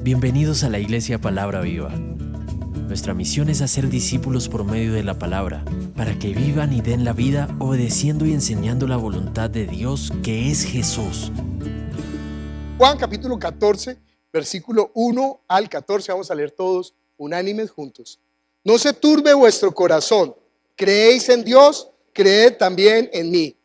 Bienvenidos a la Iglesia Palabra Viva. Nuestra misión es hacer discípulos por medio de la palabra, para que vivan y den la vida obedeciendo y enseñando la voluntad de Dios, que es Jesús. Juan capítulo 14, versículo 1 al 14, vamos a leer todos unánimes juntos. No se turbe vuestro corazón, creéis en Dios, creed también en mí.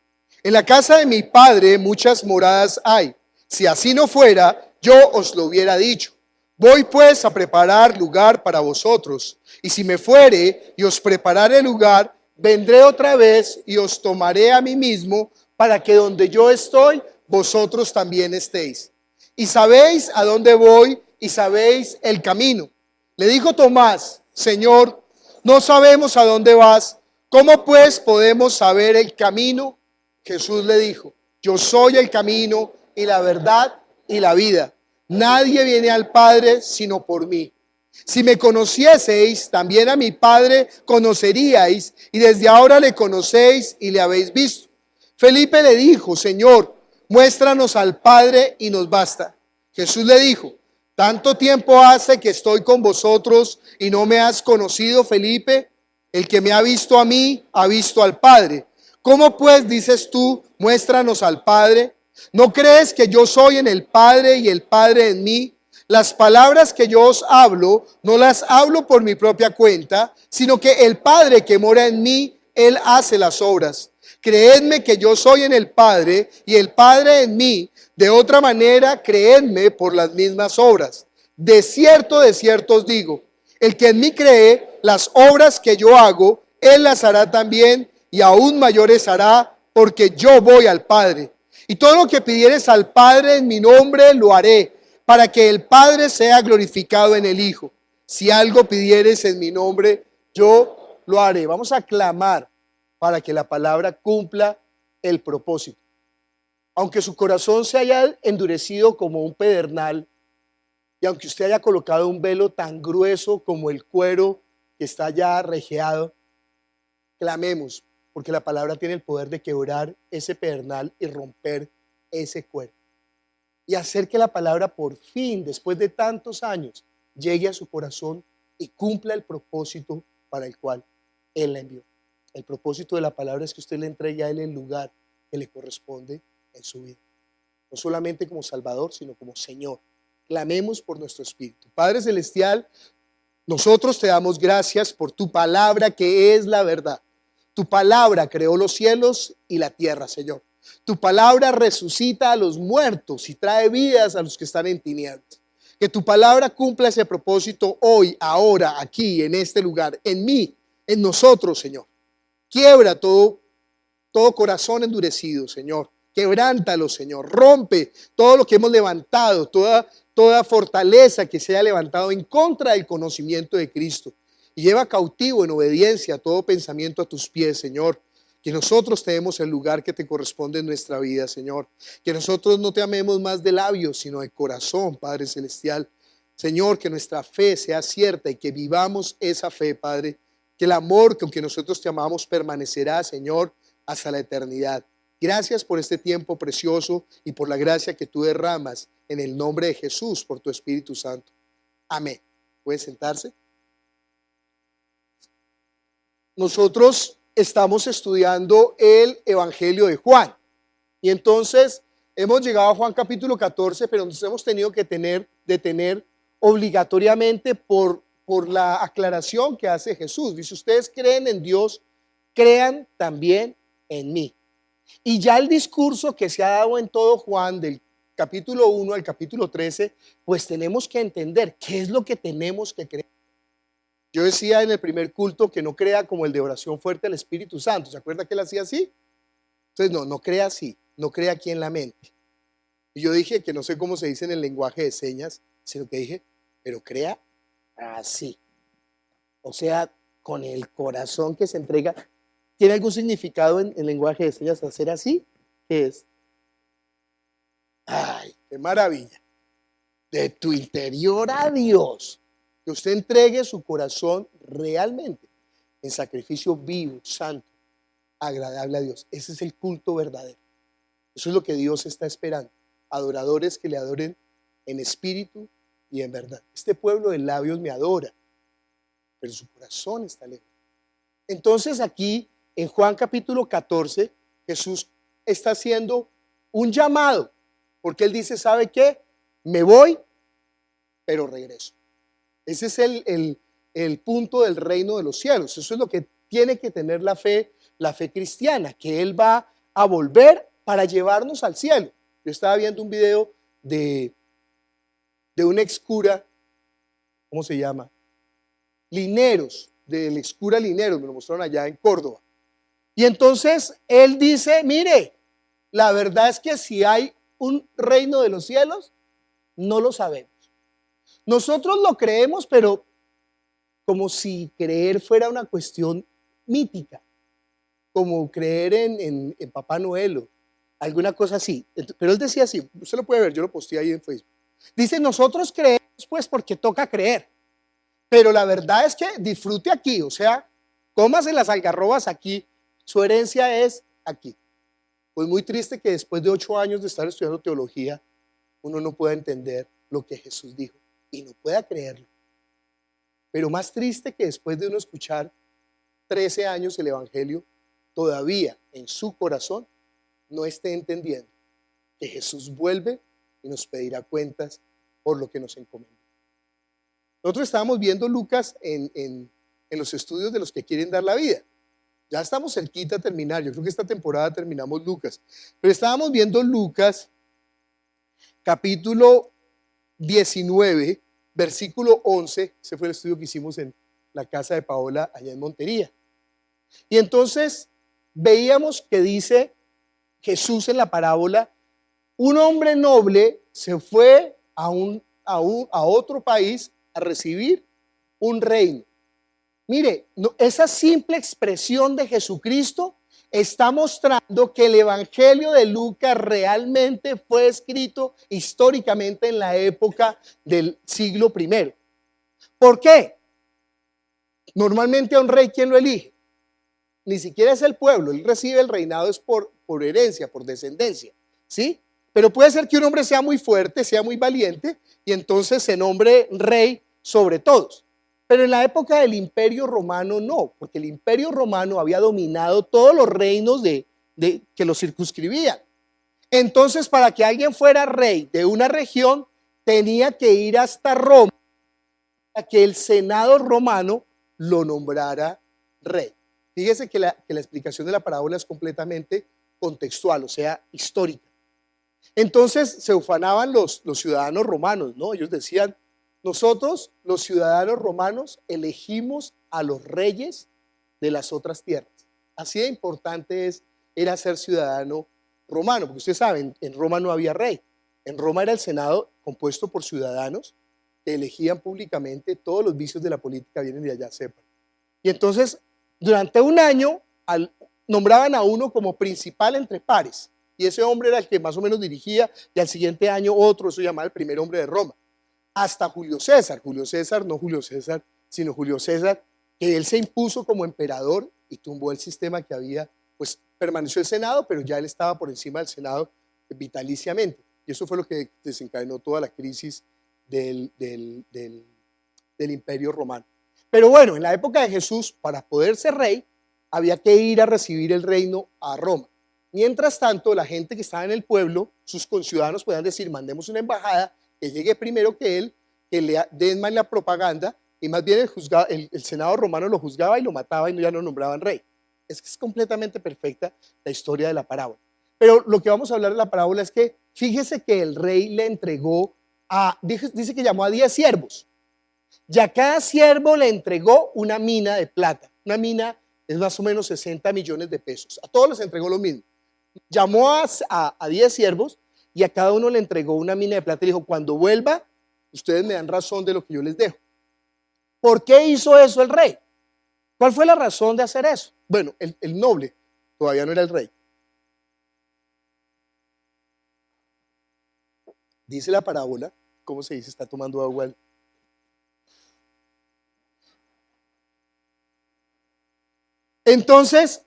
En la casa de mi Padre muchas moradas hay. Si así no fuera, yo os lo hubiera dicho. Voy pues a preparar lugar para vosotros. Y si me fuere y os preparare lugar, vendré otra vez y os tomaré a mí mismo, para que donde yo estoy, vosotros también estéis. Y sabéis a dónde voy y sabéis el camino. Le dijo Tomás: Señor, no sabemos a dónde vas. ¿Cómo pues podemos saber el camino? Jesús le dijo: yo soy el camino y la verdad y la vida. Nadie viene al Padre sino por mí. Si me conocieseis, también a mi Padre conoceríais, y desde ahora le conocéis y le habéis visto. Felipe le dijo: Señor, muéstranos al Padre y nos basta. Jesús le dijo: ¿tanto tiempo hace que estoy con vosotros y no me has conocido, Felipe? El que me ha visto a mí, ha visto al Padre. ¿Cómo pues dices tú, muéstranos al Padre? ¿No crees que yo soy en el Padre y el Padre en mí? Las palabras que yo os hablo, no las hablo por mi propia cuenta, sino que el Padre que mora en mí, Él hace las obras. Creedme que yo soy en el Padre y el Padre en mí. De otra manera, creedme por las mismas obras. De cierto os digo, el que en mí cree, las obras que yo hago, Él las hará también, y aún mayores hará, porque yo voy al Padre. Y todo lo que pidieres al Padre en mi nombre, lo haré, para que el Padre sea glorificado en el Hijo. Si algo pidieres en mi nombre, yo lo haré. Vamos a clamar para que la palabra cumpla el propósito. Aunque su corazón se haya endurecido como un pedernal, y aunque usted haya colocado un velo tan grueso como el cuero que está ya rejeado, clamemos, porque la palabra tiene el poder de quebrar ese pedernal y romper ese cuero. Y hacer que la palabra por fin, después de tantos años, llegue a su corazón y cumpla el propósito para el cual Él la envió. El propósito de la palabra es que usted le entregue a Él el lugar que le corresponde en su vida. No solamente como Salvador, sino como Señor. Clamemos por nuestro espíritu. Padre Celestial, nosotros te damos gracias por tu palabra, que es la verdad. Tu palabra creó los cielos y la tierra, Señor. Tu palabra resucita a los muertos y trae vidas a los que están en tinieblas. Que tu palabra cumpla ese propósito hoy, ahora, aquí, en este lugar, en mí, en nosotros, Señor. Quiebra todo corazón endurecido, Señor. Quebrántalo, Señor. Rompe todo lo que hemos levantado, toda fortaleza que se haya levantado en contra del conocimiento de Cristo. Y lleva cautivo en obediencia todo pensamiento a tus pies, Señor. Que nosotros te demos el lugar que te corresponde en nuestra vida, Señor. Que nosotros no te amemos más de labios, sino de corazón, Padre Celestial. Señor, que nuestra fe sea cierta y que vivamos esa fe, Padre. Que el amor con que nosotros te amamos permanecerá, Señor, hasta la eternidad. Gracias por este tiempo precioso y por la gracia que tú derramas en el nombre de Jesús por tu Espíritu Santo. Amén. ¿Pueden sentarse? Nosotros estamos estudiando el Evangelio de Juan. Y entonces hemos llegado a Juan capítulo 14, pero nos hemos tenido que detener obligatoriamente por la aclaración que hace Jesús. Dice: ustedes creen en Dios, crean también en mí. Y ya el discurso que se ha dado en todo Juan, del capítulo 1 al capítulo 13, pues tenemos que entender qué es lo que tenemos que creer. Yo decía en el primer culto que no crea como el de oración fuerte al Espíritu Santo. ¿Se acuerda que él hacía así? Entonces no crea así, no crea aquí en la mente. Y yo dije que no sé cómo se dice en el lenguaje de señas, sino que dije, pero crea así. O sea, con el corazón que se entrega. ¿Tiene algún significado en lenguaje de señas hacer así? ¿Qué es? ¡Ay, qué maravilla! De tu interior a Dios. Que usted entregue su corazón realmente en sacrificio vivo, santo, agradable a Dios. Ese es el culto verdadero. Eso es lo que Dios está esperando. Adoradores que le adoren en espíritu y y en verdad. Este pueblo de labios me adora, pero su corazón está lejos. Entonces aquí en Juan capítulo 14, Jesús está haciendo un llamado, porque Él dice, ¿sabe qué? Me voy, pero regreso. Ese es el punto del reino de los cielos. Eso es lo que tiene que tener la fe cristiana, que Él va a volver para llevarnos al cielo. Yo estaba viendo un video de un ex cura, ¿cómo se llama? Lineros, del ex cura Lineros, me lo mostraron allá en Córdoba. Y entonces él dice, mire, la verdad es que si hay un reino de los cielos, no lo sabemos. Nosotros lo creemos, pero como si creer fuera una cuestión mítica, como creer en Papá Noel o alguna cosa así. Pero él decía así, usted lo puede ver, yo lo posteé ahí en Facebook. Dice, nosotros creemos pues porque toca creer, pero la verdad es que disfrute aquí, o sea, cómase las algarrobas aquí, su herencia es aquí. Pues muy triste que después de 8 años de estar estudiando teología, uno no pueda entender lo que Jesús dijo y no pueda creerlo. Pero más triste que después de uno escuchar 13 años el Evangelio, todavía en su corazón no esté entendiendo que Jesús vuelve y nos pedirá cuentas por lo que nos encomendó. Nosotros estábamos viendo Lucas en los estudios de los que quieren dar la vida. Ya estamos cerquita a terminar, yo creo que esta temporada terminamos Lucas, pero estábamos viendo Lucas capítulo 19, versículo 11, ese fue el estudio que hicimos en la casa de Paola allá en Montería. Y entonces veíamos que dice Jesús en la parábola, un hombre noble se fue a otro país a recibir un reino. Mire, esa simple expresión de Jesucristo está mostrando que el Evangelio de Lucas realmente fue escrito históricamente en la época del siglo I. ¿Por qué? Normalmente a un rey, ¿quién lo elige? Ni siquiera es el pueblo, él recibe el reinado es por herencia, por descendencia, ¿sí? Pero puede ser que un hombre sea muy fuerte, sea muy valiente y entonces se nombre rey sobre todos. Pero en la época del Imperio Romano no, porque el Imperio Romano había dominado todos los reinos que lo circunscribían. Entonces, para que alguien fuera rey de una región, tenía que ir hasta Roma para que el Senado romano lo nombrara rey. Fíjese que la explicación de la parábola es completamente contextual, o sea, histórica. Entonces se ufanaban los ciudadanos romanos, ¿no? Ellos decían, nosotros, los ciudadanos romanos, elegimos a los reyes de las otras tierras. Así de importante era ser ciudadano romano, porque ustedes saben, en Roma no había rey. En Roma era el Senado compuesto por ciudadanos que elegían públicamente, todos los vicios de la política vienen de allá, sepan. Y entonces, durante un año, nombraban a uno como principal entre pares. Y ese hombre era el que más o menos dirigía, y al siguiente año otro, eso se llamaba el primer hombre de Roma. Hasta Julio César, no Julio César, sino Julio César, que él se impuso como emperador y tumbó el sistema que había, pues permaneció el Senado, pero ya él estaba por encima del Senado vitaliciamente. Y eso fue lo que desencadenó toda la crisis del Imperio Romano. Pero bueno, en la época de Jesús, para poder ser rey, había que ir a recibir el reino a Roma. Mientras tanto, la gente que estaba en el pueblo, sus conciudadanos podían decir, mandemos una embajada que llegue primero que él, que le den más la propaganda, y más bien el Senado romano lo juzgaba y lo mataba y ya no nombraban rey. Es que es completamente perfecta la historia de la parábola. Pero lo que vamos a hablar de la parábola es que fíjese que el rey le entregó dice que llamó a 10 siervos. Y a cada siervo le entregó una mina de plata. Una mina es más o menos 60 millones de pesos. A todos les entregó lo mismo. Llamó a 10 siervos y a cada uno le entregó una mina de plata y dijo, cuando vuelva, ustedes me dan razón de lo que yo les dejo. ¿Por qué hizo eso el rey? ¿Cuál fue la razón de hacer eso? Bueno, el noble todavía no era el rey. Dice la parábola, ¿cómo se dice? Está tomando agua. Entonces,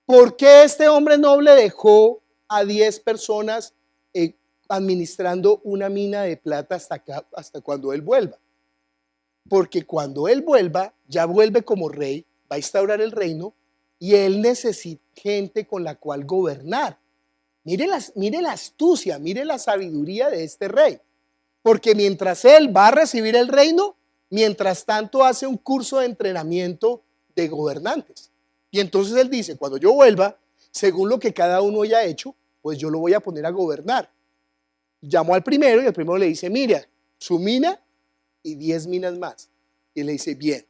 ¿por qué este hombre noble dejó a 10 personas administrando una mina de plata hasta cuando Él vuelva. Porque cuando Él vuelva, ya vuelve como rey, va a instaurar el reino y Él necesita gente con la cual gobernar. Mire la astucia, mire la sabiduría de este rey. Porque mientras Él va a recibir el reino, mientras tanto hace un curso de entrenamiento de gobernantes. Y entonces Él dice, cuando yo vuelva, según lo que cada uno haya hecho, pues yo lo voy a poner a gobernar. Llamó al primero y el primero le dice, mira, su mina y 10 minas más. Y él le dice, bien,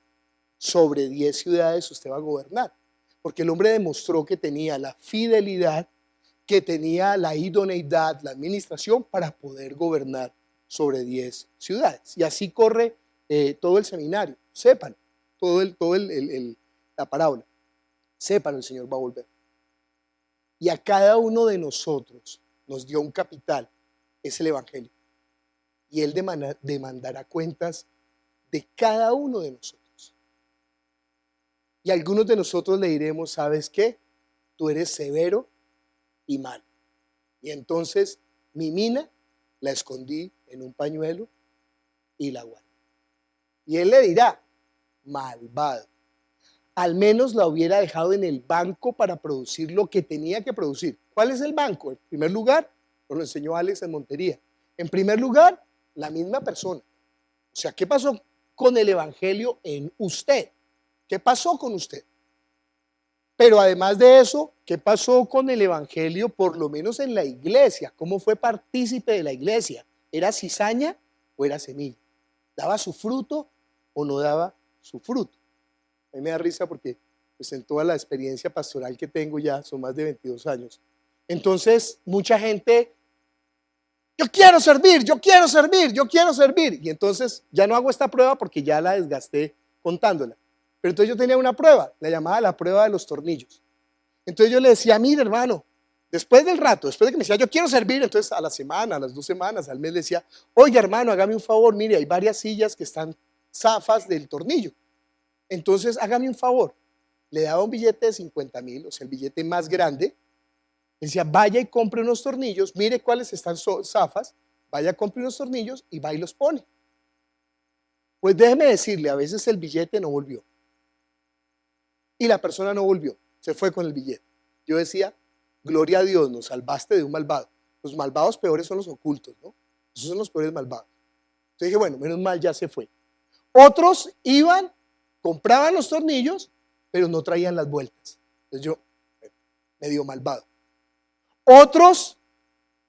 sobre 10 ciudades usted va a gobernar. Porque el hombre demostró que tenía la fidelidad, que tenía la idoneidad, la administración para poder gobernar sobre 10 ciudades. Y así corre todo el seminario. Sepan, la parábola. Sepan, el Señor va a volver. Y a cada uno de nosotros nos dio un capital, es el Evangelio. Y Él demandará cuentas de cada uno de nosotros. Y a algunos de nosotros le diremos, ¿sabes qué? Tú eres severo y malo. Y entonces mi mina la escondí en un pañuelo y la guardé. Y Él le dirá, malvado. Al menos la hubiera dejado en el banco para producir lo que tenía que producir. ¿Cuál es el banco? En primer lugar, nos lo enseñó Alex en Montería. En primer lugar, la misma persona. O sea, ¿qué pasó con el Evangelio en usted? ¿Qué pasó con usted? Pero además de eso, ¿qué pasó con el Evangelio, por lo menos en la iglesia? ¿Cómo fue partícipe de la iglesia? ¿Era cizaña o era semilla? ¿Daba su fruto o no daba su fruto? A mí me da risa porque pues, en toda la experiencia pastoral que tengo ya, son más de 22 años. Entonces, mucha gente, yo quiero servir, yo quiero servir, yo quiero servir. Y entonces ya no hago esta prueba porque ya la desgasté contándola. Pero entonces yo tenía una prueba, la llamaba la prueba de los tornillos. Entonces yo le decía, mire hermano, después del rato, después de que me decía, yo quiero servir, entonces a la semana, a las 2 semanas, al mes le decía, oiga hermano, hágame un favor, mire, hay varias sillas que están zafas del tornillo. Entonces hágame un favor. Le daba un billete de 50,000, o sea, el billete más grande. Le decía, vaya y compre unos tornillos, mire cuáles están zafas, vaya, compre unos tornillos y va y los pone. Pues déjeme decirle, a veces el billete no volvió. Y la persona no volvió, se fue con el billete. Yo decía, gloria a Dios, nos salvaste de un malvado. Los malvados peores son los ocultos, ¿no? Esos son los peores malvados. Entonces dije, bueno, menos mal ya se fue. Otros iban, compraban los tornillos, pero no traían las vueltas. Entonces yo, medio malvado. Otros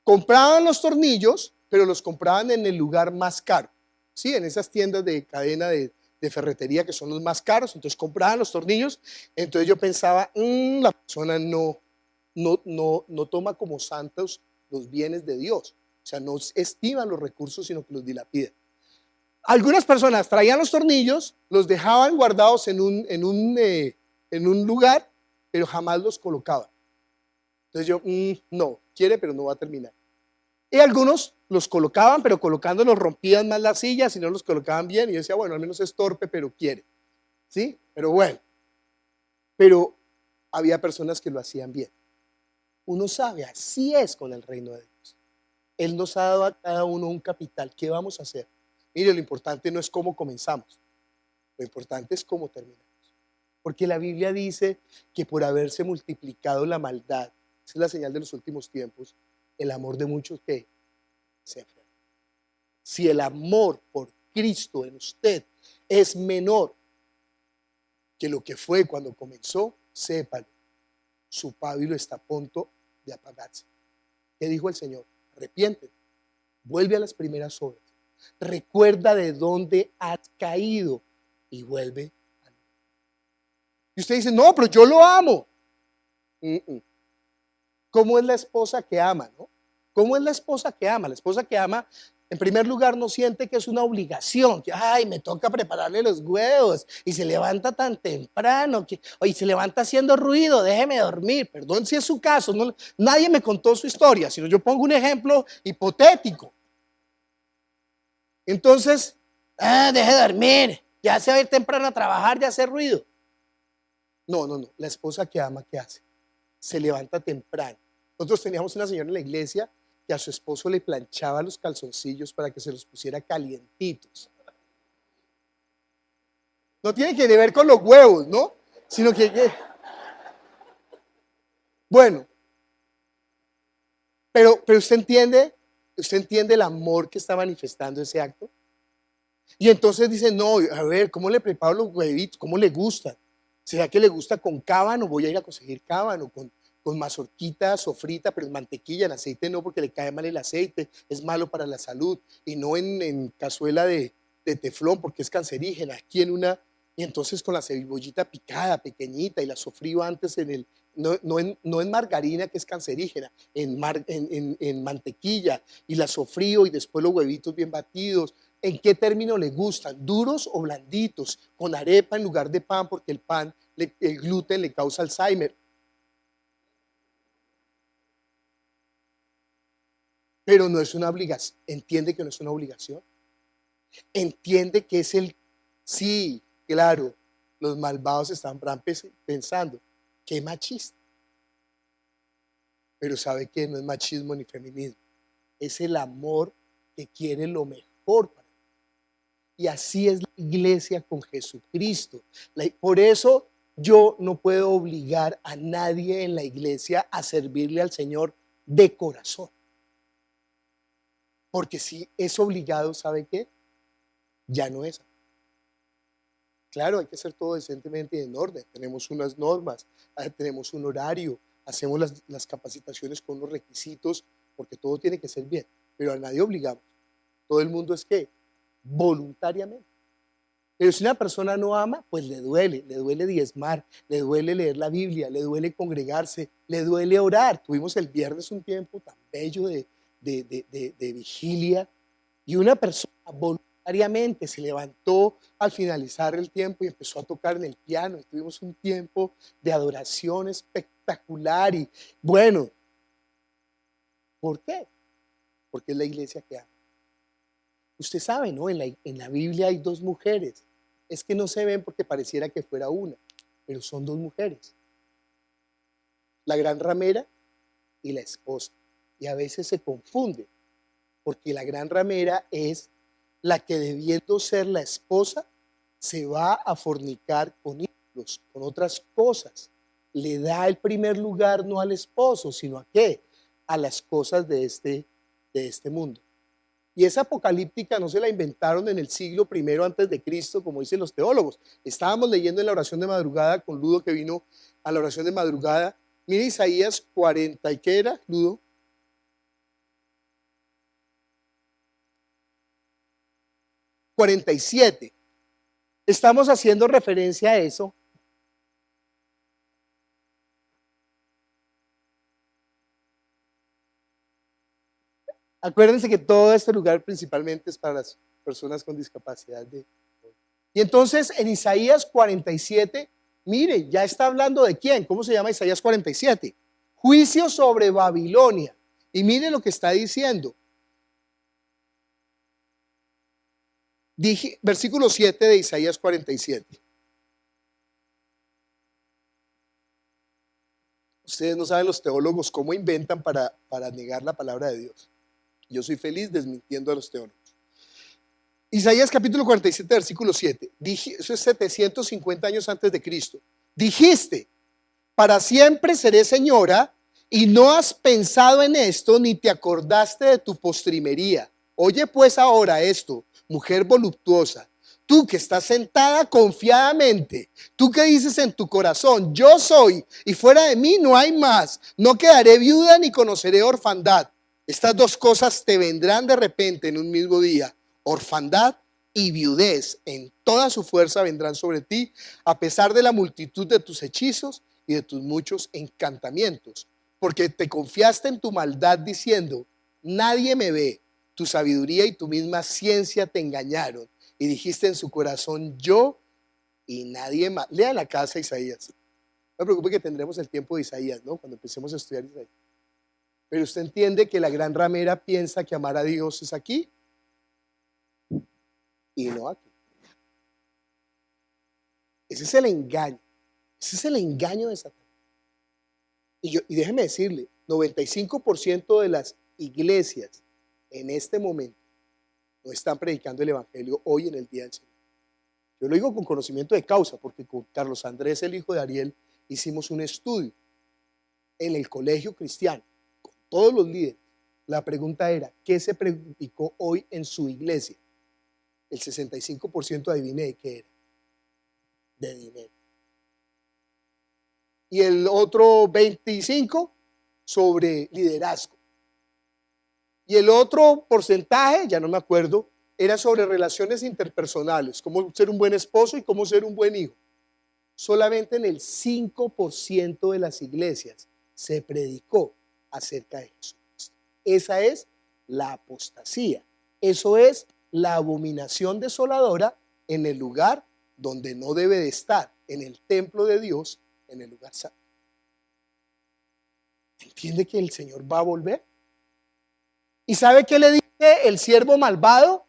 compraban los tornillos, pero los compraban en el lugar más caro. Sí, en esas tiendas de cadena de ferretería que son los más caros. Entonces compraban los tornillos. Entonces yo pensaba, la persona no toma como santos los bienes de Dios. O sea, no estima los recursos, sino que los dilapida. Algunas personas traían los tornillos, los dejaban guardados en un lugar, pero jamás los colocaban. Entonces yo, no, quiere, pero no va a terminar. Y algunos los colocaban, pero colocándolos rompían más las sillas y no los colocaban bien. Y yo decía, bueno, al menos es torpe, pero quiere. ¿Sí? Pero bueno. Pero había personas que lo hacían bien. Uno sabe, así es con el reino de Dios. Él nos ha dado a cada uno un capital. ¿Qué vamos a hacer? Mire, lo importante no es cómo comenzamos. Lo importante es cómo terminamos. Porque la Biblia dice que por haberse multiplicado la maldad, esa es la señal de los últimos tiempos, el amor de muchos que se enfriará. Si el amor por Cristo en usted es menor que lo que fue cuando comenzó, sépalo, su pábilo está a punto de apagarse. ¿Qué dijo el Señor? Arrepiéntete, vuelve a las primeras obras, recuerda de dónde has caído y vuelve a lo. Y usted dice, no, pero yo lo amo. ¿Cómo es la esposa que ama, no? ¿Cómo es la esposa que ama? La esposa que ama, en primer lugar, no siente que es una obligación, que, ay, me toca prepararle los huevos, y se levanta tan temprano, y se levanta haciendo ruido, déjeme dormir. Perdón si es su caso, no, nadie me contó su historia, sino yo pongo un ejemplo hipotético. Entonces, deje de dormir, ya se va a ir temprano a trabajar, ya hace ruido. No, la esposa que ama, ¿qué hace? Se levanta temprano. Nosotros teníamos una señora en la iglesia que que a su esposo le planchaba los calzoncillos para que se los pusiera calientitos. No tiene que ver con los huevos, ¿no? Sino que bueno, pero usted entiende el amor que está manifestando ese acto. Y entonces dice, no, a ver, ¿cómo le preparo los huevitos? ¿Cómo le gustan? ¿Será que le gusta con cábano? Voy a ir a conseguir cábano, con mazorquita sofrita, pero en mantequilla, en aceite no, porque le cae mal el aceite, es malo para la salud, y no en cazuela de teflón, porque es cancerígena, aquí en una, y entonces con la cebollita picada, pequeñita, y la sofrío antes no en margarina, que es cancerígena, en mantequilla, y la sofrío, y después los huevitos bien batidos. ¿En qué término le gustan? ¿Duros o blanditos? Con arepa en lugar de pan, porque el pan, el gluten le causa Alzheimer. Pero no es una obligación. ¿Entiende que no es una obligación? ¿Entiende que es sí, claro, los malvados están pensando, qué machista. Pero sabe que no es machismo ni feminismo. Es el amor que quiere lo mejor para él. Y así es la iglesia con Jesucristo. Por eso yo no puedo obligar a nadie en la iglesia a servirle al Señor de corazón. Porque si es obligado, ¿sabe qué? Ya no es. Claro, hay que hacer todo decentemente y en orden. Tenemos unas normas, tenemos un horario, hacemos las capacitaciones con unos requisitos, porque todo tiene que ser bien. Pero a nadie obligamos. Todo el mundo es que voluntariamente. Pero si una persona no ama, pues le duele diezmar, le duele leer la Biblia, le duele congregarse, le duele orar. Tuvimos el viernes un tiempo tan bello de vigilia, y una persona voluntariamente se levantó al finalizar el tiempo y empezó a tocar en el piano, y tuvimos un tiempo de adoración espectacular. Y bueno, ¿por qué? Porque es la iglesia que ama. Usted sabe, ¿no? En la Biblia hay dos mujeres. Es que no se ven porque pareciera que fuera una, pero son dos mujeres. La gran ramera y la esposa. Y a veces se confunde, porque la gran ramera es la que, debiendo ser la esposa, se va a fornicar con ídolos, con otras cosas. Le da el primer lugar no al esposo, sino ¿a qué? A las cosas de este mundo. Y esa apocalíptica no se la inventaron en el siglo I antes de Cristo, como dicen los teólogos. Estábamos leyendo en la oración de madrugada con Ludo, que vino a la oración de madrugada. Mire Isaías 40, ¿y qué era, Ludo? 47. Estamos haciendo referencia a eso. Acuérdense que todo este lugar principalmente es para las personas con discapacidad. Y entonces en Isaías 47, mire, ya está hablando de quién. ¿Cómo se llama Isaías 47? Juicio sobre Babilonia. Y mire lo que está diciendo. Versículo 7 de Isaías 47. Ustedes no saben los teólogos cómo inventan para negar la palabra de Dios. Yo soy feliz desmintiendo a los teólogos. Isaías capítulo 47, versículo 7. Eso es 750 años antes de Cristo. Dijiste, para siempre seré señora, y no has pensado en esto, ni te acordaste de tu postrimería. Oye pues ahora esto, mujer voluptuosa, tú que estás sentada confiadamente, tú que dices en tu corazón, yo soy, y fuera de mí no hay más, no quedaré viuda ni conoceré orfandad. Estas dos cosas te vendrán de repente en un mismo día, orfandad y viudez en toda su fuerza vendrán sobre ti, a pesar de la multitud de tus hechizos y de tus muchos encantamientos, porque te confiaste en tu maldad diciendo, nadie me ve, tu sabiduría y tu misma ciencia te engañaron, y dijiste en su corazón, yo y nadie más. Lea la casa Isaías. No me preocupe que tendremos el tiempo de Isaías, ¿no? Cuando empecemos a estudiar Isaías. Pero usted entiende que la gran ramera piensa que amar a Dios es aquí y no aquí. Ese es el engaño. Ese es el engaño de Satanás. Y déjeme decirle, 95% de las iglesias en este momento no están predicando el evangelio hoy en el día del Señor. Yo lo digo con conocimiento de causa, porque con Carlos Andrés, el hijo de Ariel, hicimos un estudio en el colegio cristiano, con todos los líderes. La pregunta era, ¿qué se predicó hoy en su iglesia? El 65% adivine de qué era. De dinero. Y el otro 25% sobre liderazgo. Y el otro porcentaje, ya no me acuerdo, era sobre relaciones interpersonales, cómo ser un buen esposo y cómo ser un buen hijo. Solamente en el 5% de las iglesias se predicó acerca de Jesucristo. Esa es la apostasía. Eso es la abominación desoladora en el lugar donde no debe de estar, en el templo de Dios, en el lugar santo. ¿Entiende que el Señor va a volver? ¿Y sabe qué le dice el siervo malvado?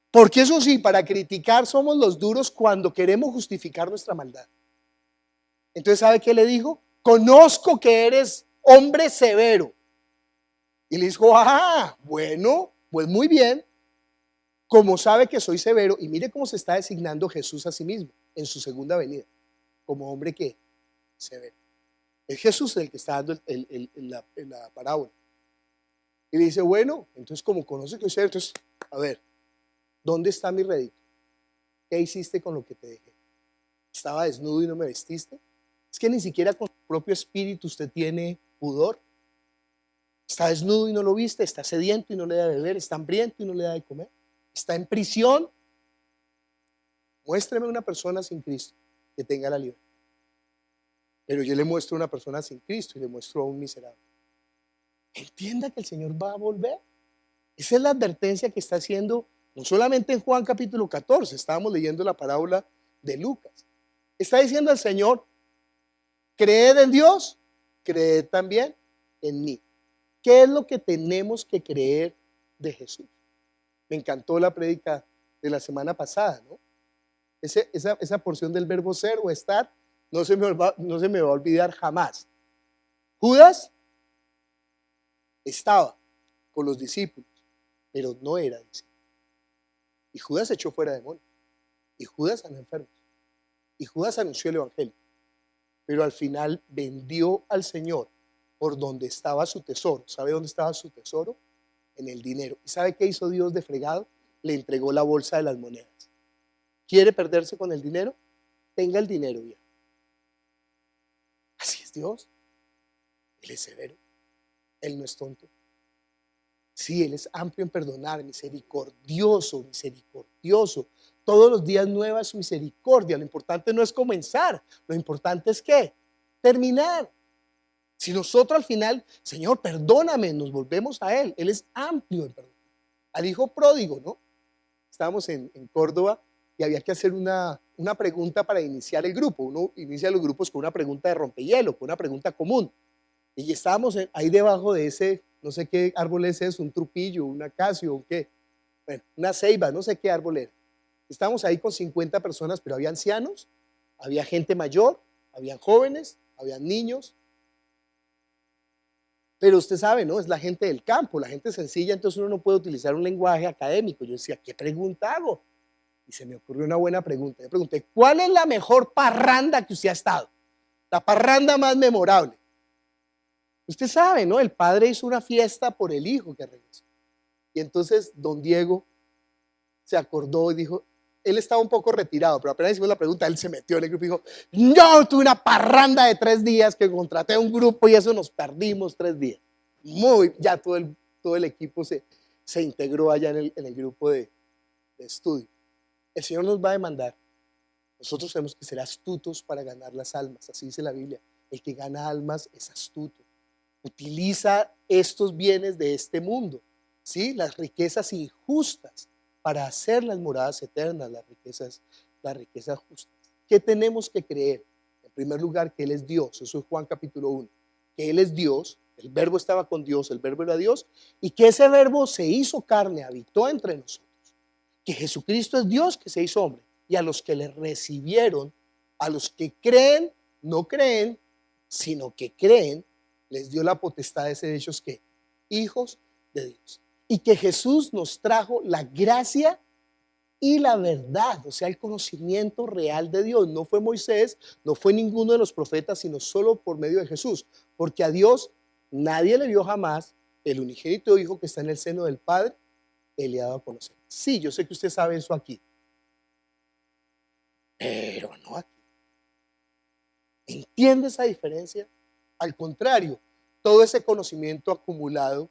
Porque eso sí, para criticar somos los duros cuando queremos justificar nuestra maldad. Entonces, ¿sabe qué le dijo? Conozco que eres hombre severo. Y le dijo, bueno, pues muy bien. Como sabe que soy severo, y mire cómo se está designando Jesús a sí mismo en su segunda venida, como hombre que severo. Es Jesús el que está dando la parábola. Y le dice, bueno, entonces como conoce que soy severo, entonces, a ver, ¿dónde está mi rédito? ¿Qué hiciste con lo que te dejé? ¿Estaba desnudo y no me vestiste? Es que ni siquiera con su propio espíritu usted tiene pudor. Está desnudo y no lo viste, está sediento y no le da de beber, está hambriento y no le da de comer. Está en prisión. Muéstreme una persona sin Cristo que tenga la libertad. Pero yo le muestro a una persona sin Cristo y le muestro a un miserable. Entienda que el Señor va a volver. Esa es la advertencia que está haciendo, no solamente en Juan capítulo 14, estábamos leyendo la parábola de Lucas. Está diciendo el Señor, creed en Dios, creed también en mí. ¿Qué es lo que tenemos que creer de Jesús? Me encantó la prédica de la semana pasada, ¿no? Esa porción del verbo ser o estar no se me va a olvidar jamás. Judas estaba con los discípulos, pero no era discípulo. Y Judas echó fuera demonios. Y Judas sanó enfermos. Y Judas anunció el evangelio. Pero al final vendió al Señor por donde estaba su tesoro. ¿Sabe dónde estaba su tesoro? En el dinero. ¿Y sabe qué hizo Dios de fregado? Le entregó la bolsa de las monedas. ¿Quiere perderse con el dinero? Tenga el dinero ya. Así es Dios. Él es severo. Él no es tonto. Sí, Él es amplio en perdonar, misericordioso. Todos los días nueva su misericordia. Lo importante no es comenzar. Lo importante es ¿qué? Terminar. Si nosotros al final, Señor, perdóname, nos volvemos a Él. Él es amplio en perdón. Al hijo pródigo, ¿no? Estábamos en Córdoba y había que hacer una pregunta para iniciar el grupo. Uno inicia los grupos con una pregunta de rompehielo, con una pregunta común. Y estábamos ahí debajo de ese, no sé qué árbol es eso, un trupillo, un acacio, un qué. Bueno, una ceiba, no sé qué árbol era. Estábamos ahí con 50 personas, pero había ancianos, había gente mayor, había jóvenes, había niños. Pero usted sabe, ¿no? Es la gente del campo, la gente sencilla, entonces uno no puede utilizar un lenguaje académico. Yo decía, ¿qué pregunta hago? Y se me ocurrió una buena pregunta. Yo pregunté, ¿cuál es la mejor parranda que usted ha estado? La parranda más memorable. Usted sabe, ¿no? El padre hizo una fiesta por el hijo que regresó. Y entonces don Diego se acordó y dijo, él estaba un poco retirado, pero apenas hicimos la pregunta, él se metió en el grupo y dijo, yo tuve una parranda de 3 días que contraté a un grupo y eso nos perdimos 3 días. Ya todo el equipo se integró allá en el grupo de estudio. El Señor nos va a demandar. Nosotros tenemos que ser astutos para ganar las almas, así dice la Biblia. El que gana almas es astuto. Utiliza estos bienes de este mundo, ¿sí? Las riquezas injustas para hacer las moradas eternas, las riquezas justas. ¿Qué tenemos que creer? En primer lugar, que Él es Dios. Eso es Juan capítulo 1. Que Él es Dios, el verbo estaba con Dios, el verbo era Dios, y que ese verbo se hizo carne, habitó entre nosotros. Que Jesucristo es Dios que se hizo hombre. Y a los que le recibieron, a los que creen, no creen, sino que creen, les dio la potestad de ser hechos ¿qué? hijos de Dios. Y que Jesús nos trajo la gracia y la verdad, o sea, el conocimiento real de Dios. No fue Moisés, no fue ninguno de los profetas, sino solo por medio de Jesús. Porque a Dios nadie le vio jamás. El unigénito Hijo que está en el seno del Padre, Él le ha dado a conocer. Sí, yo sé que usted sabe eso aquí, pero no aquí. ¿Entiende esa diferencia? Al contrario, todo ese conocimiento acumulado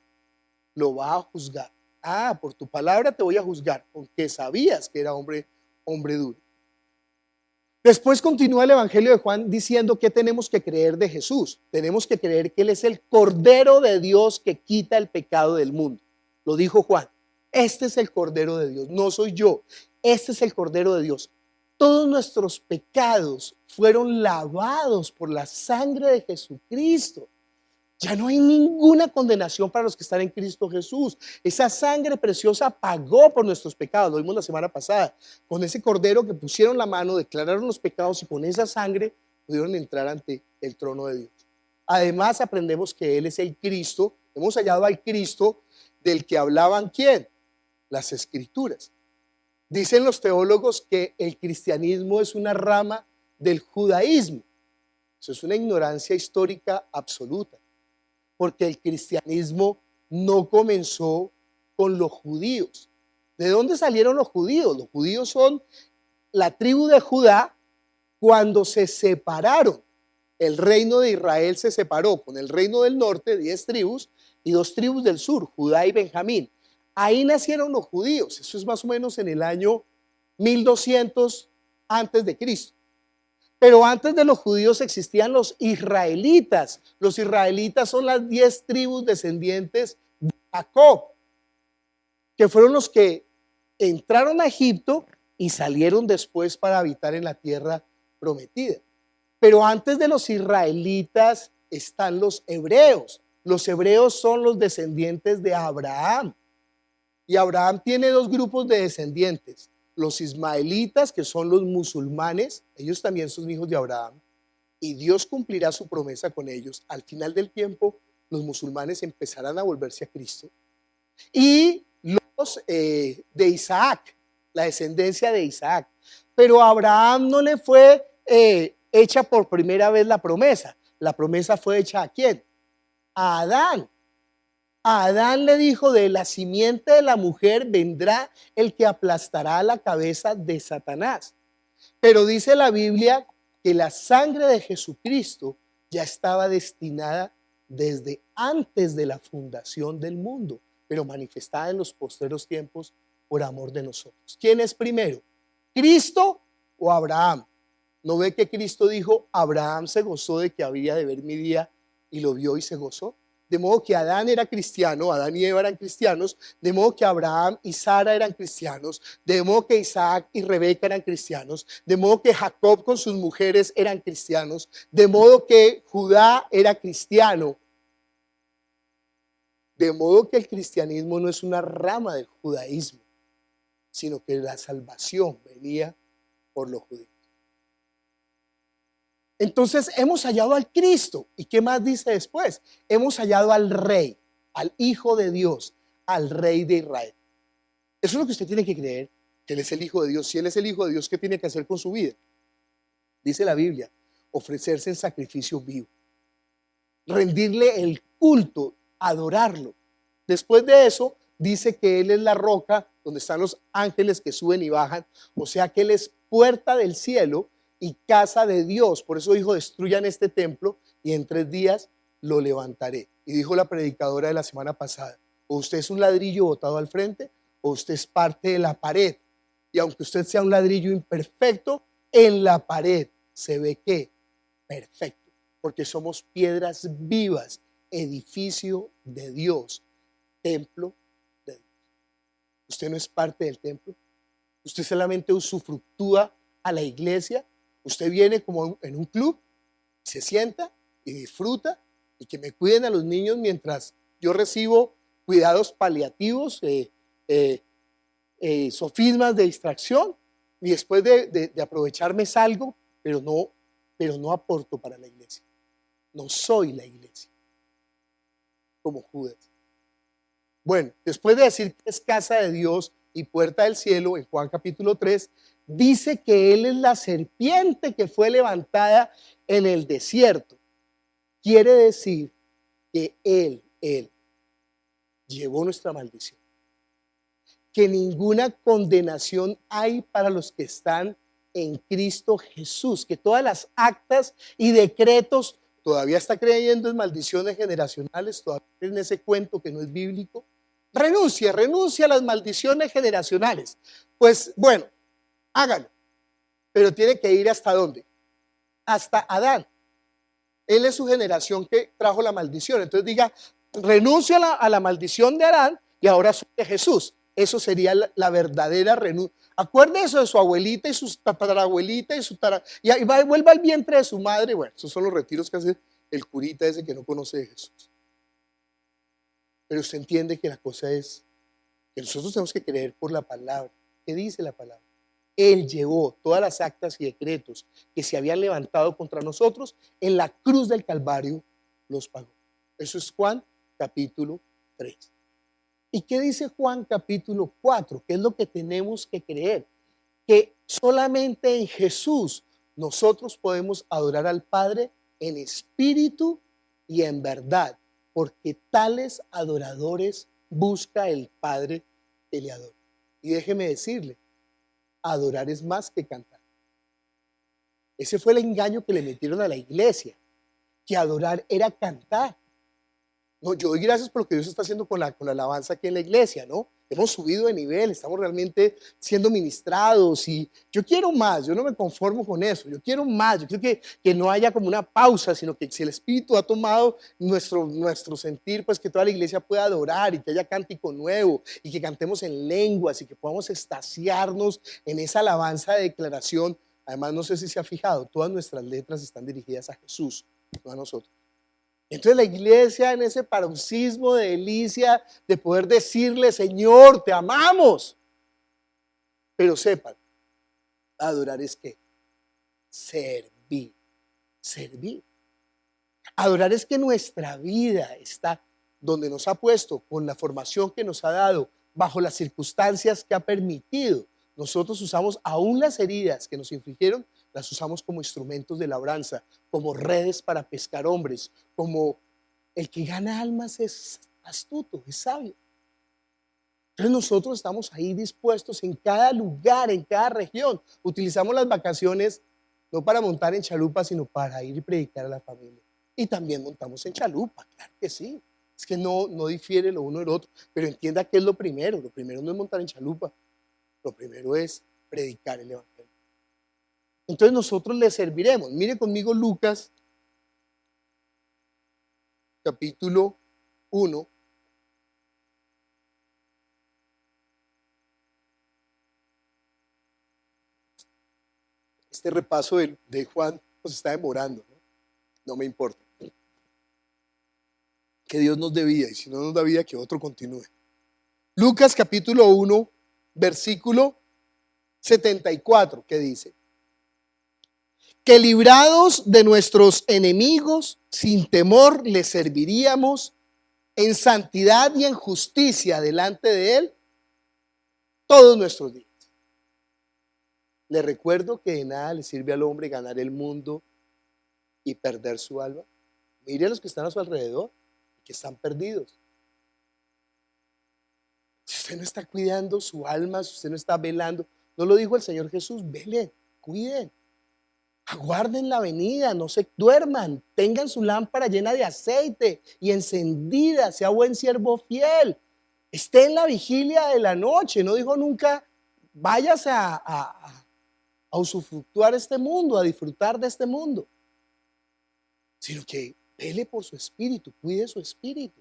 lo va a juzgar. Ah, por tu palabra te voy a juzgar, porque sabías que era hombre duro. Después continúa el Evangelio de Juan diciendo que tenemos que creer de Jesús. Tenemos que creer que Él es el Cordero de Dios que quita el pecado del mundo. Lo dijo Juan. Este es el Cordero de Dios, no soy yo. Este es el Cordero de Dios. Todos nuestros pecados fueron lavados por la sangre de Jesucristo. Ya no hay ninguna condenación para los que están en Cristo Jesús. Esa sangre preciosa pagó por nuestros pecados. Lo vimos la semana pasada. Con ese cordero que pusieron la mano, declararon los pecados y con esa sangre pudieron entrar ante el trono de Dios. Además aprendemos que Él es el Cristo. Hemos hallado al Cristo del que hablaban ¿quién? Las Escrituras. Dicen los teólogos que el cristianismo es una rama del judaísmo. Eso es una ignorancia histórica absoluta. Porque el cristianismo no comenzó con los judíos. ¿De dónde salieron los judíos? Los judíos son la tribu de Judá cuando se separaron. El reino de Israel se separó con el reino del norte, 10 tribus, y 2 tribus del sur, Judá y Benjamín. Ahí nacieron los judíos. Eso es más o menos en el año 1200 antes de Cristo. Pero antes de los judíos existían los israelitas. Los israelitas son las 10 tribus descendientes de Jacob, que fueron los que entraron a Egipto y salieron después para habitar en la tierra prometida. Pero antes de los israelitas están los hebreos. Los hebreos son los descendientes de Abraham. Y Abraham tiene 2 grupos de descendientes. Los ismaelitas, que son los musulmanes, ellos también son hijos de Abraham, y Dios cumplirá su promesa con ellos. Al final del tiempo, los musulmanes empezarán a volverse a Cristo. Y los de Isaac, la descendencia de Isaac. Pero a Abraham no le fue hecha por primera vez la promesa. La promesa fue hecha ¿a quién? A Adán. A Adán le dijo, de la simiente de la mujer vendrá el que aplastará la cabeza de Satanás. Pero dice la Biblia que la sangre de Jesucristo ya estaba destinada desde antes de la fundación del mundo, pero manifestada en los postreros tiempos por amor de nosotros. ¿Quién es primero? ¿Cristo o Abraham? ¿No ve que Cristo dijo, Abraham se gozó de que había de ver mi día y lo vio y se gozó? De modo que Adán era cristiano, Adán y Eva eran cristianos, de modo que Abraham y Sara eran cristianos, de modo que Isaac y Rebeca eran cristianos, de modo que Jacob con sus mujeres eran cristianos, de modo que Judá era cristiano. De modo que el cristianismo no es una rama del judaísmo, sino que la salvación venía por los judíos. Entonces hemos hallado al Cristo. ¿Y qué más dice después? Hemos hallado al Rey, al Hijo de Dios, al Rey de Israel. Eso es lo que usted tiene que creer, que Él es el Hijo de Dios. Si Él es el Hijo de Dios, ¿qué tiene que hacer con su vida? Dice la Biblia, ofrecerse en sacrificio vivo. Rendirle el culto, adorarlo. Después de eso, dice que Él es la roca donde están los ángeles que suben y bajan. O sea que Él es puerta del cielo y casa de Dios. Por eso dijo, destruyan este templo y en 3 días lo levantaré. Y dijo la predicadora de la semana pasada, o usted es un ladrillo botado al frente, o usted es parte de la pared. Y aunque usted sea un ladrillo imperfecto, en la pared se ve que perfecto, porque somos piedras vivas, edificio de Dios, templo de Dios. Usted no es parte del templo, usted solamente usufructúa a la iglesia. Usted viene como en un club, se sienta y disfruta, y que me cuiden a los niños mientras yo recibo cuidados paliativos, sofismas de distracción, y después de aprovecharme salgo, pero no aporto para la iglesia. No soy la iglesia, como Judas. Bueno, después de decir que es casa de Dios y puerta del cielo, en Juan capítulo 3, dice que Él es la serpiente que fue levantada en el desierto. Quiere decir que Él llevó nuestra maldición. Que ninguna condenación hay para los que están en Cristo Jesús. Que todas las actas y decretos, todavía está creyendo en maldiciones generacionales, todavía en ese cuento que no es bíblico. Renuncia a las maldiciones generacionales. Pues bueno, hágalo. Pero tiene que ir ¿hasta dónde? Hasta Adán. Él es su generación que trajo la maldición. Entonces diga, renuncia a la maldición de Adán y ahora soy de Jesús. Eso sería la verdadera renuncia. Acuérdese de su abuelita y su tatarabuelita y vuelva al vientre de su madre. Bueno, esos son los retiros que hace el curita ese que no conoce de Jesús. Pero usted entiende que la cosa es que nosotros tenemos que creer por la palabra. ¿Qué dice la palabra? Él llevó todas las actas y decretos que se habían levantado contra nosotros en la cruz del Calvario, los pagó. Eso es Juan capítulo 3. ¿Y qué dice Juan capítulo 4? ¿Qué es lo que tenemos que creer? Que solamente en Jesús nosotros podemos adorar al Padre en espíritu y en verdad, porque tales adoradores busca el Padre que le adore. Y déjeme decirle, adorar es más que cantar. Ese fue el engaño que le metieron a la iglesia, que adorar era cantar. No, yo doy gracias por lo que Dios está haciendo con la alabanza aquí en la iglesia, ¿no? Hemos subido de nivel, estamos realmente siendo ministrados y yo quiero más, yo no me conformo con eso, yo quiero más, yo quiero que no haya como una pausa, sino que si el Espíritu ha tomado nuestro sentir, pues que toda la iglesia pueda adorar y que haya cántico nuevo y que cantemos en lenguas y que podamos extasiarnos en esa alabanza de declaración. Además, no sé si se ha fijado, todas nuestras letras están dirigidas a Jesús, no a nosotros. Entonces la iglesia en ese paroxismo de delicia de poder decirle, Señor, te amamos. Pero sepan, adorar es ¿qué? Servir. Servir. Adorar es que nuestra vida está donde nos ha puesto, con la formación que nos ha dado, bajo las circunstancias que ha permitido. Nosotros usamos aún las heridas que nos infligieron, las usamos como instrumentos de labranza, como redes para pescar hombres, como el que gana almas es astuto, es sabio. Entonces nosotros estamos ahí dispuestos en cada lugar, en cada región. Utilizamos las vacaciones no para montar en chalupa, sino para ir y predicar a la familia. Y también montamos en chalupa, claro que sí. Es que no difiere lo uno del otro, pero entienda que es lo primero. Lo primero no es montar en chalupa, lo primero es predicar el evangelio. Entonces nosotros le serviremos. Mire conmigo Lucas, capítulo 1. Este repaso de Juan nos está demorando, ¿no? No me importa. Que Dios nos dé vida y si no nos da vida, que otro continúe. Lucas capítulo 1, versículo 74, ¿qué dice? Que librados de nuestros enemigos, sin temor les serviríamos en santidad y en justicia delante de Él todos nuestros días. Le recuerdo que de nada le sirve al hombre ganar el mundo y perder su alma. Mire a los que están a su alrededor, que están perdidos. Si usted no está cuidando su alma, si usted no está velando, ¿no lo dijo el Señor Jesús? Velen, cuiden. Aguarden la venida, no se duerman, tengan su lámpara llena de aceite y encendida, sea buen siervo fiel. Esté en la vigilia de la noche, no dijo nunca, váyase a usufructuar este mundo, a disfrutar de este mundo, sino que vele por su espíritu, cuide su espíritu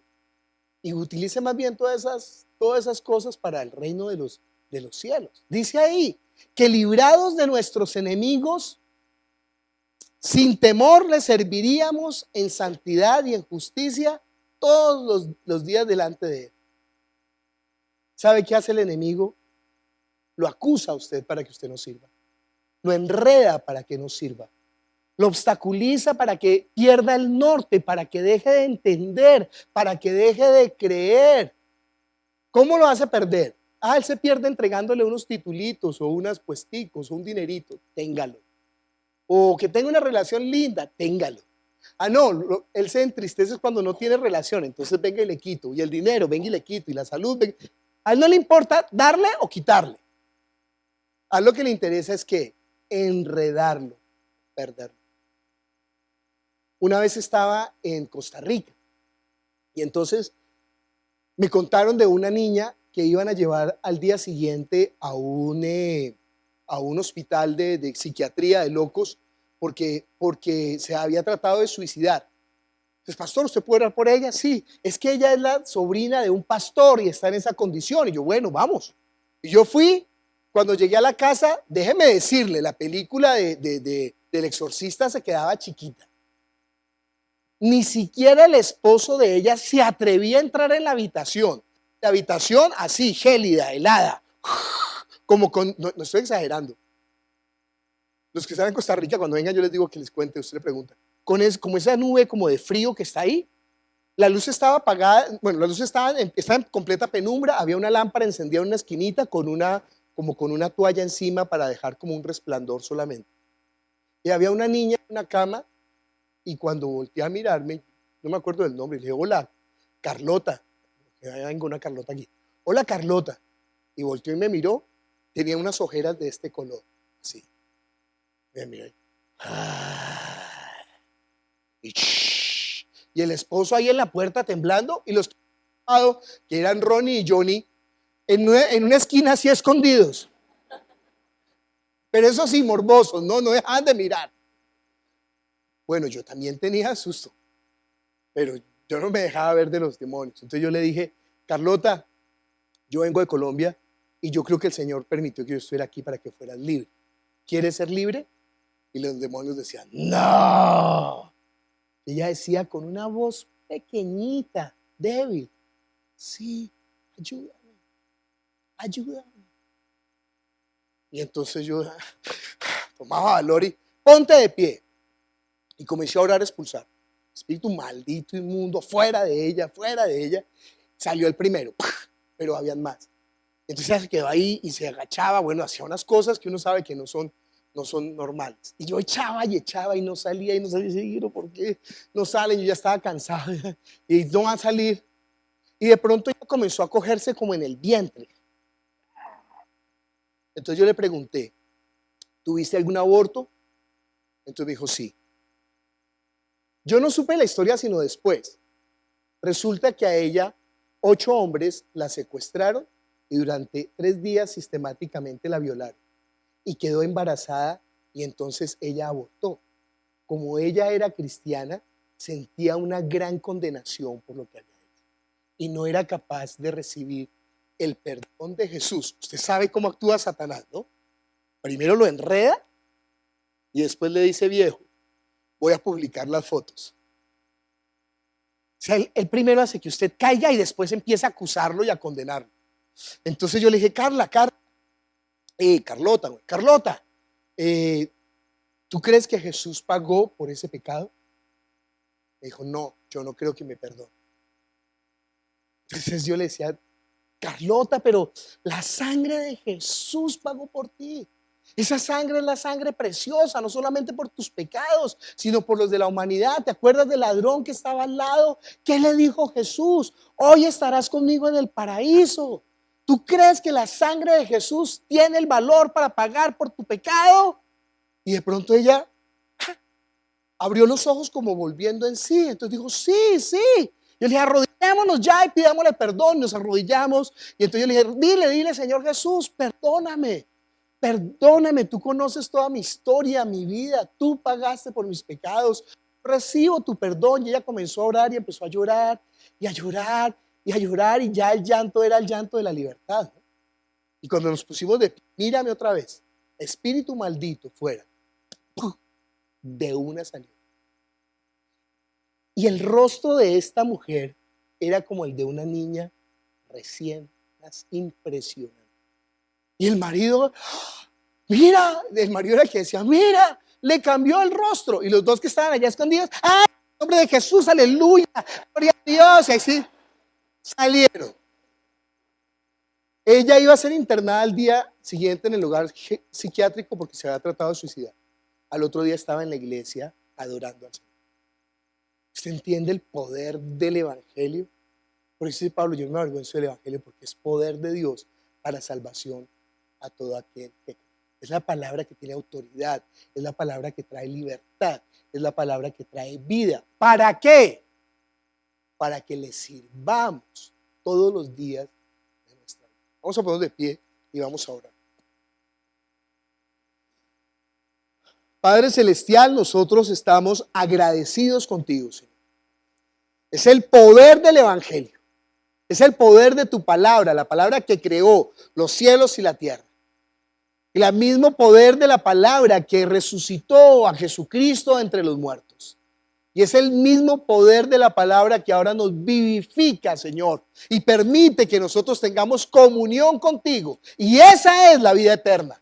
y utilice más bien todas esas cosas para el reino de los cielos. Dice ahí que librados de nuestros enemigos, sin temor le serviríamos en santidad y en justicia todos los días delante de Él. ¿Sabe qué hace el enemigo? Lo acusa a usted para que usted no sirva. Lo enreda para que no sirva. Lo obstaculiza para que pierda el norte, para que deje de entender, para que deje de creer. ¿Cómo lo hace perder? Él se pierde entregándole unos titulitos o unas puesticos o un dinerito, téngalo. O que tenga una relación linda, téngalo. No, él se entristece cuando no tiene relación, entonces venga y le quito. Y el dinero, venga y le quito. Y la salud, venga. A él no le importa darle o quitarle. A él lo que le interesa es que enredarlo, perderlo. Una vez estaba en Costa Rica y entonces me contaron de una niña que iban a llevar al día siguiente a un hospital de psiquiatría de locos porque se había tratado de suicidar. Entonces, pastor, ¿usted puede orar por ella? Sí, es que ella es la sobrina de un pastor y está en esa condición. Y yo, bueno, vamos. Y yo fui, cuando llegué a la casa, déjeme decirle, la película del exorcista se quedaba chiquita. Ni siquiera el esposo de ella se atrevía a entrar en la habitación. La habitación así, gélida, helada. Como no estoy exagerando. Los que están en Costa Rica, cuando vengan yo les digo que les cuente, usted le pregunta. Como esa nube como de frío que está ahí, la luz estaba apagada, bueno, la luz estaba en completa penumbra, había una lámpara encendida en una esquinita como con una toalla encima para dejar como un resplandor solamente. Y había una niña en una cama y cuando volteé a mirarme, no me acuerdo del nombre, le dije, hola, Carlota. Vengo una Carlota aquí. Hola, Carlota. Y volteó y me miró, tenía unas ojeras de este color, así. Me miró y el esposo ahí en la puerta temblando y los que eran Ronnie y Johnny en una esquina así escondidos. Pero eso sí, morbosos, no dejaban de mirar. Bueno, yo también tenía susto, pero yo no me dejaba ver de los demonios. Entonces yo le dije, Carlota, yo vengo de Colombia y yo creo que el Señor permitió que yo estuviera aquí para que fueras libre. ¿Quieres ser libre? Y los demonios decían, no. Ella decía con una voz pequeñita, débil, sí, ayúdame, ayúdame. Y entonces yo tomaba valor y ponte de pie. Y comencé a orar, a expulsar. Espíritu maldito, inmundo, fuera de ella, fuera de ella. Salió el primero, pero habían más. Entonces ella se quedó ahí y se agachaba, bueno, hacía unas cosas que uno sabe que no son normales. Y yo echaba y no salía y no salía. Y yo, ¿por qué no salen? Yo ya estaba cansado y no va a salir. Y de pronto ella comenzó a cogerse como en el vientre. Entonces yo le pregunté, ¿tuviste algún aborto? Entonces me dijo, sí. Yo no supe la historia sino después. Resulta que a ella 8 hombres la secuestraron y durante 3 días sistemáticamente la violaron. Y quedó embarazada y entonces ella abortó. Como ella era cristiana, sentía una gran condenación por lo que había hecho y no era capaz de recibir el perdón de Jesús. Usted sabe cómo actúa Satanás, ¿no? Primero lo enreda y después le dice, viejo, voy a publicar las fotos. O sea, él primero hace que usted caiga y después empieza a acusarlo y a condenarlo. Entonces yo le dije, Carlota, ¿tú crees que Jesús pagó por ese pecado? Me dijo, no, yo no creo que me perdone. Entonces yo le decía, Carlota, pero la sangre de Jesús pagó por ti. Esa sangre es la sangre preciosa, no solamente por tus pecados, sino por los de la humanidad. ¿Te acuerdas del ladrón que estaba al lado? ¿Qué le dijo Jesús? Hoy estarás conmigo en el paraíso. ¿Tú crees que la sangre de Jesús tiene el valor para pagar por tu pecado? Y de pronto ella abrió los ojos como volviendo en sí. Entonces dijo, sí, sí. Yo le dije, arrodillémonos ya y pidámosle perdón. Nos arrodillamos. Y entonces yo le dije, dile, Señor Jesús, perdóname. Perdóname, tú conoces toda mi historia, mi vida. Tú pagaste por mis pecados. Recibo tu perdón. Y ella comenzó a orar y empezó a llorar y a llorar y a llorar. Y ya el llanto era el llanto de la libertad, ¿no? Y cuando nos pusimos de pie, mírame otra vez. Espíritu maldito, fuera. De una salió. Y el rostro de esta mujer era como el de una niña recién nacida, impresionante. Y el marido, mira, el marido era el que decía, mira, le cambió el rostro. Y los dos que estaban allá escondidos, ¡ay, en nombre de Jesús, aleluya! Gloria a Dios. Y así salieron. Ella iba a ser internada al día siguiente en el lugar psiquiátrico porque se había tratado de suicidar. Al otro día estaba en la iglesia adorando al Señor. ¿Usted entiende el poder del Evangelio? Por eso dice Pablo, yo no me avergüenzo del Evangelio porque es poder de Dios para salvación a todo aquel que cree. Es la palabra que tiene autoridad, es la palabra que trae libertad, es la palabra que trae vida. ¿Para qué? Para que le sirvamos todos los días de nuestra vida. Vamos a ponernos de pie y vamos a orar. Padre Celestial, nosotros estamos agradecidos contigo, Señor. Es el poder del Evangelio. Es el poder de tu palabra, la palabra que creó los cielos y la tierra. Y el mismo poder de la palabra que resucitó a Jesucristo entre los muertos. Y es el mismo poder de la palabra que ahora nos vivifica, Señor, y permite que nosotros tengamos comunión contigo. Y esa es la vida eterna.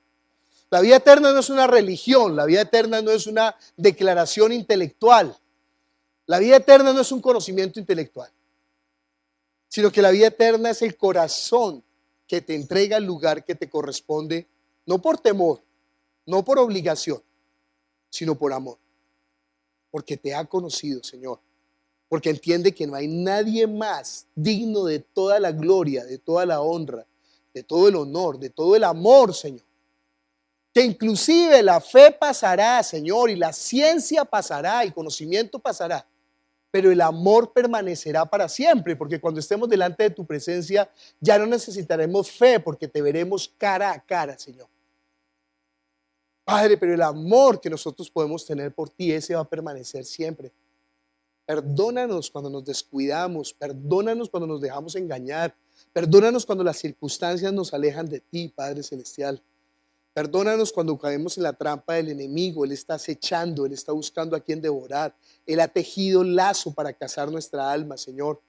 La vida eterna no es una religión, la vida eterna no es una declaración intelectual. La vida eterna no es un conocimiento intelectual, sino que la vida eterna es el corazón que te entrega el lugar que te corresponde, no por temor, no por obligación, sino por amor. Porque te ha conocido, Señor. Porque entiende que no hay nadie más digno de toda la gloria, de toda la honra, de todo el honor, de todo el amor, Señor. Que inclusive la fe pasará, Señor, y la ciencia pasará, y conocimiento pasará. Pero el amor permanecerá para siempre, porque cuando estemos delante de tu presencia ya no necesitaremos fe, porque te veremos cara a cara, Señor. Padre, pero el amor que nosotros podemos tener por ti, ese va a permanecer siempre. Perdónanos cuando nos descuidamos, perdónanos cuando nos dejamos engañar, perdónanos cuando las circunstancias nos alejan de ti, Padre Celestial. Perdónanos cuando caemos en la trampa del enemigo. Él está acechando, Él está buscando a quien devorar. Él ha tejido lazo para cazar nuestra alma, Señor.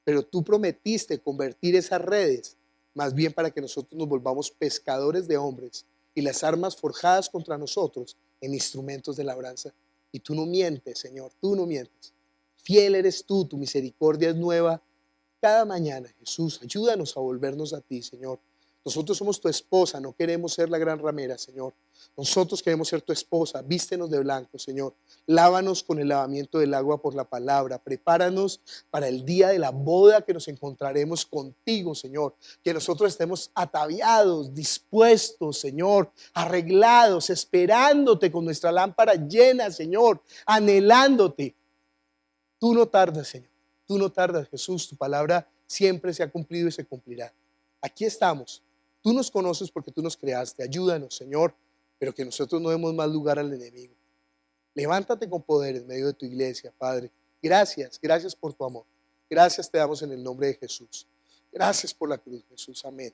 Pero tú prometiste convertir esas redes, más bien para que nosotros nos volvamos pescadores de hombres y las armas forjadas contra nosotros en instrumentos de labranza. Y tú no mientes, Señor, tú no mientes. Fiel eres tú, tu misericordia es nueva cada mañana. Jesús, ayúdanos a volvernos a ti, Señor. Nosotros somos tu esposa, no queremos ser la gran ramera, Señor. Nosotros queremos ser tu esposa, vístenos de blanco, Señor. Lávanos con el lavamiento del agua por la palabra. Prepáranos para el día de la boda que nos encontraremos contigo, Señor. Que nosotros estemos ataviados, dispuestos, Señor, arreglados, esperándote con nuestra lámpara llena, Señor, anhelándote. Tú no tardas, Señor. Tú no tardas, Jesús. Tu palabra siempre se ha cumplido y se cumplirá. Aquí estamos. Tú nos conoces porque tú nos creaste. Ayúdanos, Señor, pero que nosotros no demos más lugar al enemigo. Levántate con poder en medio de tu iglesia, Padre. Gracias, gracias por tu amor. Gracias te damos en el nombre de Jesús. Gracias por la cruz, Jesús. Amén.